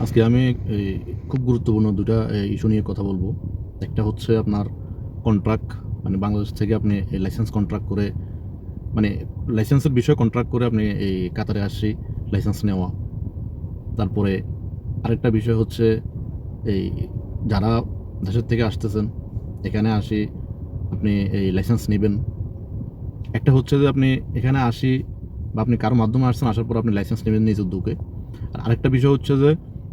আজকে আমি এই খুব গুরুত্বপূর্ণ ২ টা ইস্যু নিয়ে কথা বলব। একটা হচ্ছে আপনার কন্ট্রাক্ট, মানে বাংলাদেশ থেকে আপনি এই লাইসেন্স কন্ট্রাক্ট করে, মানে লাইসেন্সের বিষয়ে কন্ট্রাক্ট করে আপনি এই কাতারে আসি লাইসেন্স নেওয়া। তারপরে আরেকটা বিষয় হচ্ছে এই যারা দেশের থেকে আসতেছেন, এখানে আসি আপনি এই লাইসেন্স নিবেন। একটা হচ্ছে যে আপনি এখানে আসি বা আপনি কারো মাধ্যমে আসছেন, আসার পর আপনি লাইসেন্স নেবেন নিজ উদ্যোগে। আর আরেকটা বিষয় হচ্ছে যে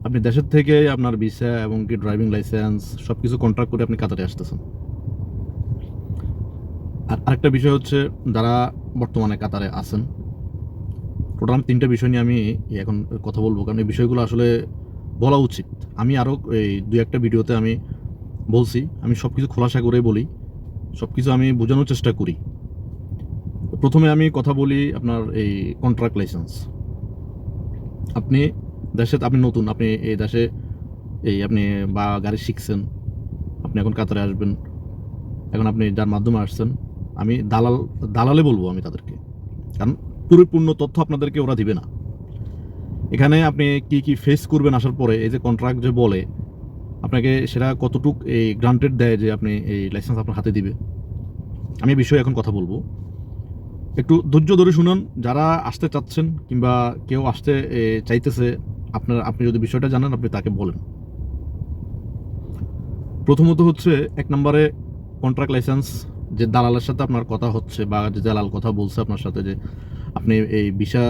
আপনি দেশের থেকে আপনার ভিসা এবং কি ড্রাইভিং লাইসেন্স সব কিছু কন্ট্রাক্ট করে আপনি কাতারে আসতেছেন। আর আরেকটা বিষয় হচ্ছে যারা বর্তমানে কাতারে আছেন, টোটাল ৩টা বিষয় নিয়ে আমি এখন কথা বলবো, কারণ এই বিষয়গুলো আসলে বলা উচিত। আমি আরও এই ২-১টা ভিডিওতে আমি বলছি, আমি সব কিছু খোলাসা করে বলি, সব কিছু আমি বোঝানোর চেষ্টা করি। প্রথমে আমি কথা বলি আপনার এই কন্ট্রাক্ট লাইসেন্স। আপনি আপনি নতুন, আপনি এই দেশে আপনি বা গাড়ি শিখছেন, আপনি এখন কাতারে আসবেন। এখন আপনি যার মাধ্যমে আসছেন, আমি দালালে বলবো আমি তাদেরকে, কারণ পরিপূর্ণ তথ্য আপনাদেরকে ওরা দিবে না। এখানে আপনি কি কি ফেস করবেন আসার পরে, এই যে কন্ট্রাক্ট যে বলে আপনাকে, সেটা কতটুক এই গ্রান্টেড দেয় যে আপনি এই লাইসেন্স আপনার হাতে দিবে, আমি এই বিষয়ে এখন কথা বলবো। একটু ধৈর্য ধরে শুনুন, যারা আসতে চাচ্ছেন কিংবা কেউ আসতে চাইতেছে, আপনি যদি বিষয়টা জানেন আপনি তাকে বলেন। প্রথমত হচ্ছে ১ নম্বরে কন্ট্রাক্ট লাইসেন্স, যে দালালের সাথে আপনার কথা হচ্ছে বা যে দালাল কথা বলছে আপনার সাথে যে আপনি এই ভিসা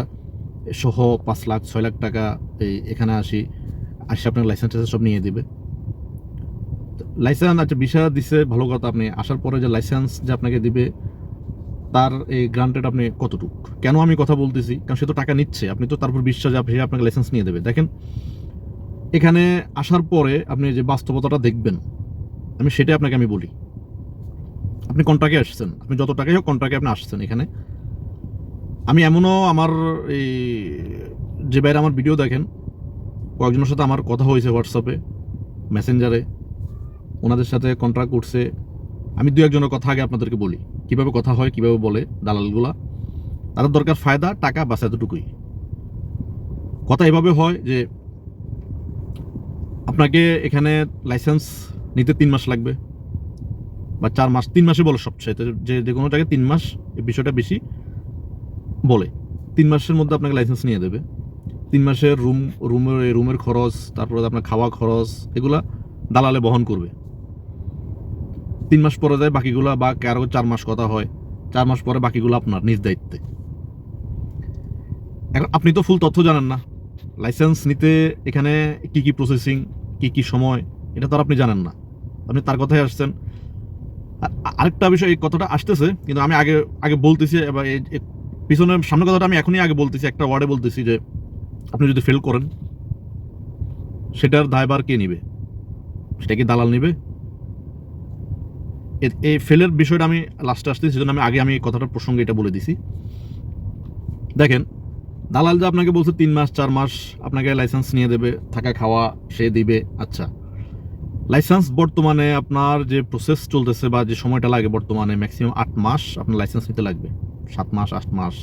সহ ৫ লাখ ৬ লাখ টাকা এখানে আসি আপনার লাইসেন্স সব নিয়ে দিবে। লাইসেন্স আচ্ছা, ভিসা দিছে ভালো কথা, আপনি আসার পরে যে লাইসেন্স যে আপনাকে দিবে তার এই গ্রান্টেড আপনি কতটুক? কেন আমি কথা বলতেছি? কারণ সে তো টাকা নিচ্ছে, আপনি তো তারপর বিশ্বাস যে সে আপনাকে লাইসেন্স নিয়ে দেবে। দেখেন, এখানে আসার পরে আপনি যে বাস্তবতাটা দেখবেন, আমি সেটাই আপনাকে আমি বলি। আপনি কন্ট্রাক্টে আসছেন, আপনি যত টাকাই হোক কন্ট্রাক্টে আপনি আসছেন এখানে। আমি এমনও আমার এই যে ভাইরা আমার ভিডিও দেখেন, কয়েকজনের সাথে আমার কথা হয়েছে হোয়াটসঅ্যাপে, মেসেঞ্জারে, ওনাদের সাথে কন্ট্রাক্ট করছে। আমি ২-১ জনের কথা আগে আপনাদেরকে বলি, কীভাবে কথা হয়, কীভাবে বলে দালালগুলা। তাদের দরকার ফায়দা, টাকা, বাস, এতটুকুই। কথা এভাবে হয় যে আপনাকে এখানে লাইসেন্স নিতে ৩ মাস লাগবে বা ৪ মাস, ৩ মাসে বলে সবচাইতে, যে কোনো জায়গায় ৩ মাস, এই বিষয়টা বেশি বলে। ৩ মাসের মধ্যে আপনাকে লাইসেন্স নিয়ে দেবে। ৩ মাসের রুমের খরচ, তারপরে আপনার খাওয়া খরচ, এগুলা দালালে বহন করবে। ৩ মাস পরে যায় বাকিগুলা, বা কারো ৪ মাস কথা হয়, ৪ মাস পরে বাকিগুলো আপনার নিজ দায়িত্বে। এখন আপনি তো ফুল তথ্য জানেন না, লাইসেন্স নিতে এখানে কি কি প্রসেসিং, কি কি সময়, এটা তো আর আপনি জানেন না। আপনি তার কথাই আসছেন। আরেকটা বিষয়, এই কথাটা আসতেছে কিন্তু আমি আগে আগে বলতেছি, এবার এই পিছনের সামনের কথাটা আমি এখনই আগে বলতেছি, একটা ওয়ার্ডে বলতেছি যে আপনি যদি ফেল করেন, সেটার দায়ভার কে নিবে? সেটা কি দালাল নিবে? এই ফেলের বিষয়টা আমি লাস্টে আসতেছি, সেজন্য আমি এই কথাটার প্রসঙ্গে এটা বলে দিছি। দেখেন, দালাল যে আপনাকে বলছে ৩ মাস ৪ মাস আপনাকে লাইসেন্স নিয়ে দেবে, থাকা খাওয়া সে দিবে। আচ্ছা, লাইসেন্স বর্তমানে আপনার যে প্রসেস চলতেছে বা যে সময়টা লাগে, বর্তমানে ম্যাক্সিমাম ৮ মাস আপনার লাইসেন্স নিতে লাগবে। ৭ মাস ৮ মাস।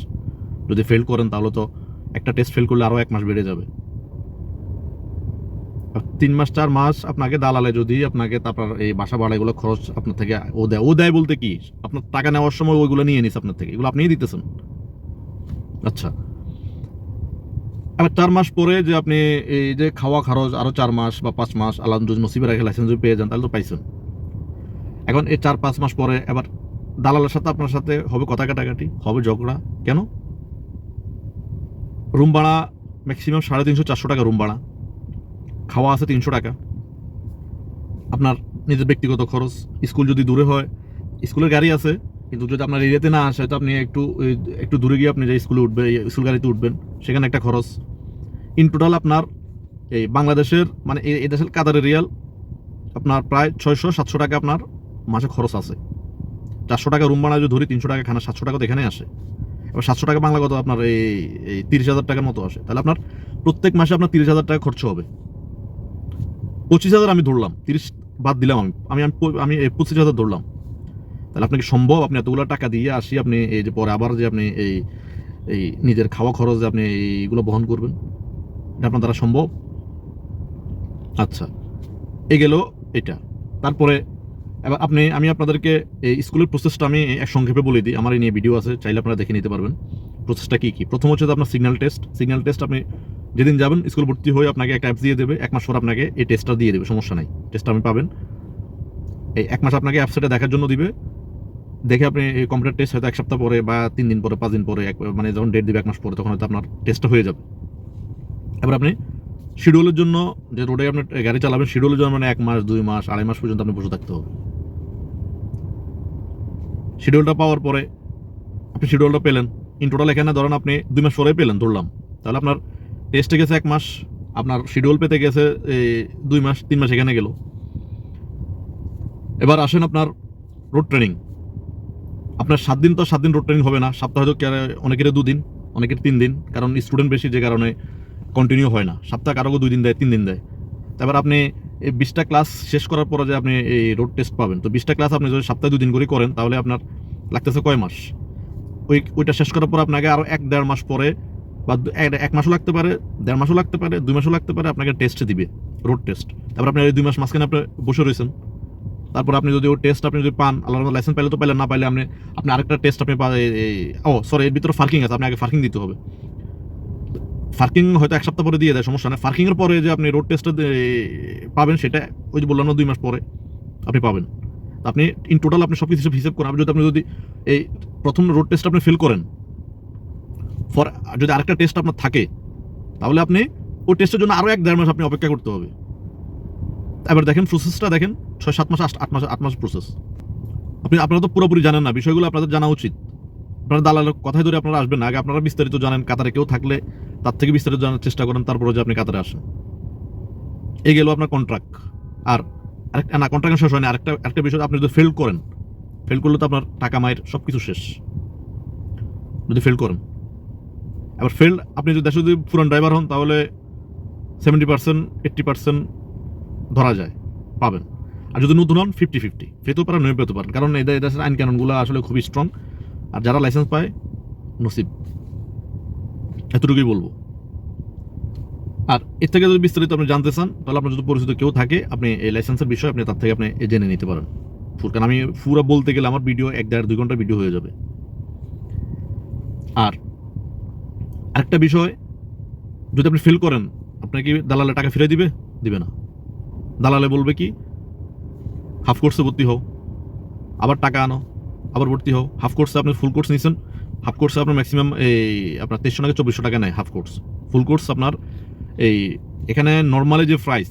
যদি ফেল করেন তাহলে তো একটা টেস্ট ফেল করলে আরও ১ মাস বেড়ে যাবে। ৩ মাস ৪ মাস আপনাকে দালালে যদি আপনাকে তারপর এই বাসা ভাড়া এগুলো খরচ আপনার থেকে ও দেয় বলতে কি, আপনার টাকা নেওয়ার সময় ওইগুলো নিয়ে নিস আপনার থেকে, এগুলো আপনিই দিতেছেন। আচ্ছা, আবার ৪ মাস পরে যে আপনি এই যে খাওয়া খরচ আরও ৪ মাস বা ৫ মাস, আল্লাহ যদি নসিবে রাখে লাইসেন্স যদি পেয়ে যান তাহলে তো পাইছেন। এখন এই ৪-৫ মাস পরে এবার দালালের সাথে আপনার সাথে হবে কথা কাটাকাটি, হবে ঝগড়া। কেন? রুম ভাড়া ম্যাক্সিমাম ৩৫০-৪০০ টাকা রুম ভাড়া, খাওয়া আছে ৩০০ টাকা, আপনার নিজের ব্যক্তিগত খরচ, স্কুল যদি দূরে হয় স্কুলের গাড়ি আছে, কিন্তু যদি আপনার এরিয়াতে না আসে তো আপনি একটু দূরে গিয়ে আপনি যে স্কুলে উঠবেন, স্কুল গাড়িতে উঠবেন, সেখানে একটা খরচ। ইন টোটাল আপনার এই বাংলাদেশের, মানে এই দেশের কাতারের রিয়াল আপনার প্রায় ৬০০-৭০০ টাকা আপনার মাসে খরচ আছে। ৪০০ টাকা রুম ভাড়া যদি ধরি, ৩০০ টাকা খানা, ৭০০ টাকা তো এখানে আসে। এবার ৭০০ টাকা বাংলা কত আপনার এই ৩০,০০০ টাকার মতো আসে। তাহলে আপনার প্রত্যেক মাসে আপনার ৩০,০০০ টাকা খরচ হবে। ২৫,০০০ আমি ধরলাম, ৩০ বাদ দিলাম, আমি আমি আমি ২৫,০০০ ধরলাম। তাহলে আপনাকে সম্ভব আপনি এতগুলো টাকা দিয়ে আসি, আপনি এই যে পরে আবার যে আপনি এই নিজের খাওয়া খরচ যে আপনি এইগুলো বহন করবেন, এটা আপনার দ্বারা সম্ভব? আচ্ছা, এই গেল এটা। তারপরে এবার আমি আপনাদেরকে এই স্কুলের প্রসেসটা আমি এক সংক্ষেপে বলে দিই। আমার এই নিয়ে ভিডিও আছে, চাইলে আপনারা দেখে নিতে পারবেন প্রসেসটা কী কী। প্রথম হচ্ছে আপনার সিগন্যাল টেস্ট আপনি যেদিন যাবেন স্কুল ভর্তি হয়ে আপনাকে একটা অ্যাপস দিয়ে দেবে, 1 মাস পর আপনাকে এই টেস্টটা দিয়ে দেবে, সমস্যা নাই, টেস্টটা আপনি পাবেন। এই 1 মাস আপনাকে অ্যাপসটা দেখার জন্য দিবে, দেখে আপনি এই কম্পিউটার টেস্ট হয়তো 1 সপ্তাহ পরে বা 3 দিন পরে 5 দিন পরে মানে যখন ডেট দিবে 1 মাস পরে, তখন হয়তো আপনার টেস্টটা হয়ে যাবে। এবার আপনি শিডিউলের জন্য, যে রোডে আপনি গাড়ি চালাবেন, শিডিউলের জন্য মানে 1 মাস 2 মাস 2.5 মাস পর্যন্ত আপনি বসে থাকতে হবে। শিডিউলটা পাওয়ার পরে আপনি শিডিউলটা পেলেন, ইন টোটাল এখানে ধরেন আপনি 2 মাস পরে পেলেন ধরলাম, তাহলে আপনার টেস্টে গেছে 1 মাস, আপনার শিডিউল পেতে গেছে 2 মাস 3 মাস এখানে গেল। এবার আসেন আপনার রোড ট্রেনিং। আপনার 7 দিন তো 7 দিন রোড ট্রেনিং হবে না, সপ্তাহে হয়তো অনেকের 2 দিন, অনেকের 3 দিন, কারণ স্টুডেন্ট বেশি যে কারণে কন্টিনিউ হয় না। সপ্তাহে কারো 2 দিন দেয়, 3 দিন দেয়। তারপর আপনি এই 20টা ক্লাস শেষ করার পরে যে আপনি এই রোড টেস্ট পাবেন, তো 20টা ক্লাস আপনি যদি সপ্তাহে 2 দিন করে করেন, তাহলে আপনার লাগতেছে কয় মাস? ওইটা শেষ করার পর আপনাকে আরও 1-1.5 মাস পরে, বা 1 মাসও লাগতে পারে, 1.5 মাসও লাগতে পারে, 2 মাসও লাগতে পারে, আপনাকে টেস্ট দিবে, রোড টেস্ট। তারপর আপনি এই 2 মাস মাঝখানে আপনি বসে রয়েছেন, তারপর আপনি যদি ওই টেস্ট আপনি যদি পান, আল্লাহর লাইসেন্স পাইলে তো পাইলেন, না পাইলে আপনি আরেকটা টেস্ট আপনি সরি, এর ভিতরে ফার্কিং আছে, আপনি আগে ফার্কিং দিতে হবে। ফার্কিং হয়তো 1 সপ্তাহ পরে দিয়ে দেয়, সমস্যা নেই। ফার্কিংয়ের পরে যে আপনি রোড টেস্টটা পাবেন, সেটা ওই যে বললাম না 2 মাস পরে আপনি পাবেন। আপনি ইন টোটাল আপনি সব কিছু হিসেব করেন, আপনি যদি এই প্রথম রোড টেস্ট আপনি ফিল করেন, যদি আরেকটা টেস্ট আপনার থাকে, তাহলে আপনি ওই টেস্টের জন্য আরও 1-1.5 মাস আপনি অপেক্ষা করতে হবে। এবার দেখেন প্রসেসটা দেখেন, 6-7 মাস 8 মাস প্রসেস। আপনারা তো পুরোপুরি জানেন না, বিষয়গুলো আপনাদের জানা উচিত। আপনারা দালালের কথাই ধরে আপনারা আসবেন না, আগে আপনারা বিস্তারিত জানেন। কাতারে কেউ থাকলে তার থেকে বিস্তারিত জানার চেষ্টা করেন, তারপরে যে আপনি কাতারে আসেন। এই গেল আপনার কন্ট্রাক্ট। আর আরেকটা না, কন্ট্রাক্ট শেষ হয়নি, আরেকটা বিষয়, আপনি যদি ফেল করলে তো আপনার টাকা মায়ের সব কিছু শেষ যদি ফেল করেন। এবার আপনি যদি দেশে যদি পুরান ড্রাইভার হন, তাহলে 70% 80% ধরা যায় পাবেন। আর যদি নতুন হন 50-50 পেতেও পারেন, নয় পেতে পারেন, কারণ এই দেশের আইন কানুনগুলো আসলে খুবই স্ট্রং। আর যারা লাইসেন্স পায় নসিব, এতটুকুই বলবো। আর এর থেকে যদি বিস্তারিত আপনি জানতে চান, তাহলে আপনার যদি পরিচিত কেউ থাকে, আপনি এই লাইসেন্সের বিষয়ে আপনি তার থেকে আপনি জেনে নিতে পারেন। কারণ আমি পুরো বলতে গেলে আমার ভিডিও 1-1.5-2 ঘন্টা ভিডিও হয়ে যাবে। আর আরেকটা বিষয়, যদি আপনি ফেল করেন, আপনাকে দালালে টাকা ফিরে দিবে না। দালালে বলবে কি, হাফ কোর্সে ভর্তি হও, আবার টাকা আনো, আবার ভর্তি হও। হাফ কোর্সে আপনি ফুল কোর্স নিয়েছেন, হাফ কোর্সে আপনার ম্যাক্সিমাম আপনার 2300 টাকা 2400 টাকা নেয় হাফ কোর্স। ফুল কোর্স আপনার এখানে নর্মালি প্রাইস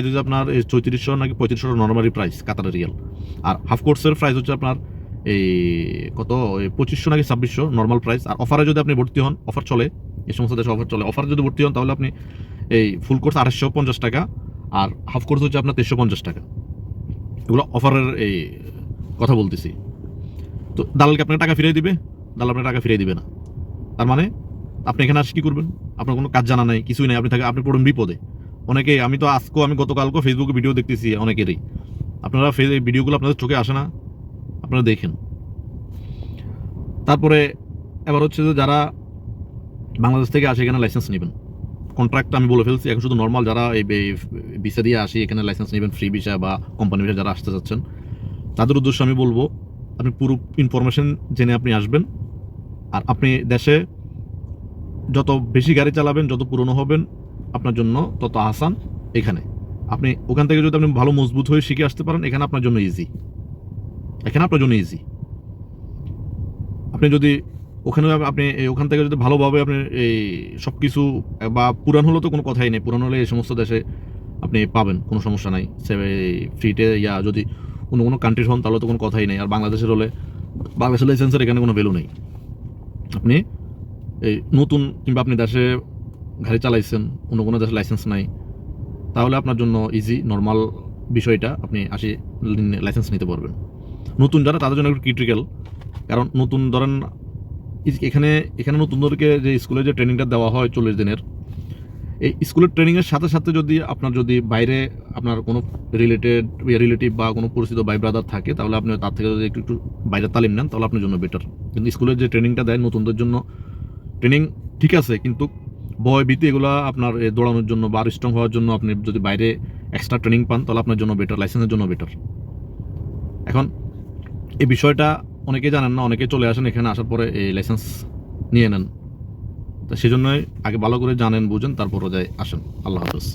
হচ্ছে আপনার 3400 নাকি 3500 নর্মালি প্রাইস কাতারের রিয়াল। আর হাফ কোর্সের প্রাইস হচ্ছে আপনার কত 2500 নাকি 2600 নর্মাল প্রাইস। আর অফারে যদি আপনি ভর্তি হন, অফার চলে, এই সমস্ত দেশে অফার চলে, অফারে যদি ভর্তি হন, তাহলে আপনি ফুল কোর্স 2850 টাকা, আর হাফ কোর্স হচ্ছে আপনার 2350 টাকা। এগুলো অফারের কথা বলতেছি। তো দালালকে আপনাকে টাকা ফিরিয়ে দিবে, দালাল আপনাকে টাকা ফিরিয়ে দিবে না। তার মানে আপনি এখানে আসে কী করবেন? আপনার কোনো কাজ জানা নাই, কিছুই নেই, আপনি পড়ুন বিপদে। আমি গতকালকেও ফেসবুকে ভিডিও দেখতেছি অনেকেরই। আপনারা এই ভিডিওগুলো আপনাদের চোখে আসে না, আপনারা দেখেন। তারপরে এবার হচ্ছে যে যারা বাংলাদেশ থেকে আসে এখানে লাইসেন্স নেবেন, কন্ট্রাক্ট আমি বলে ফেলছি, এখন শুধু নর্মাল যারা এই ভিসা দিয়ে আসি এখানে লাইসেন্স নেবেন, ফ্রি ভিসা বা কোম্পানি ভিসা যারা আসতে চাচ্ছেন, তাদের উদ্দেশ্যে আমি বলবো, আপনি পুরো ইনফরমেশন জেনে আপনি আসবেন। আর আপনি দেশে যত বেশি গাড়ি চালাবেন, যত পুরনো হবেন, আপনার জন্য তত আসান। এখানে আপনি ওখান থেকে যদি আপনি ভালো মজবুত হয়ে শিখে আসতে পারেন, এখানে আপনার জন্য ইজি। আপনি যদি ওখান থেকে যদি ভালোভাবে আপনি এই সব কিছু, বা পুরান হলে তো কোনো কথাই নেই, পুরান হলে এই সমস্ত দেশে আপনি পাবেন, কোনো সমস্যা নাই। ফ্রিতে যদি অন্য কোনো কান্ট্রির হন, তাহলে তো কোনো কথাই নেই। আর বাংলাদেশের লাইসেন্সের এখানে কোনো ভ্যালু নেই। আপনি নতুন, কিংবা আপনি দেশে গাড়ি চালাইছেন, অন্য কোনো দেশে লাইসেন্স নাই, তাহলে আপনার জন্য ইজি নর্মাল বিষয়টা, আপনি লাইসেন্স নিতে পারবেন। নতুন যারা, তাদের জন্য একটু ক্রিটিক্যাল, কারণ নতুন ধরেন এখানে নতুনদেরকে যে স্কুলে যে ট্রেনিংটা দেওয়া হয় 40 দিনের, এই স্কুলের ট্রেনিংয়ের সাথে সাথে যদি বাইরে আপনার কোনো রিলেটিভ বা কোনো পরিচিত ভাই ব্রাদার থাকে, তাহলে আপনি তার থেকে যদি একটু বাইরে তালিম নেন, তাহলে আপনার জন্য বেটার। কিন্তু স্কুলের যে ট্রেনিংটা দেয় নতুনদের জন্য, ট্রেনিং ঠিক আছে, কিন্তু ভয় ভীতি এগুলো আপনার দৌড়ানোর জন্য বা স্ট্রং হওয়ার জন্য আপনি যদি বাইরে এক্সট্রা ট্রেনিং পান, তাহলে আপনার জন্য বেটার, লাইসেন্সের জন্য বেটার। এখন এই বিষয়টা অনেকেই জানেন না, অনেকে চলে আসেন এখানে, আসার পরে এই লাইসেন্স নিয়ে নেন। তো সেই জন্যই আগে ভালো করে জানেন, বুঝেন, তারপরও যাই আসেন। আল্লাহ হাফেজ।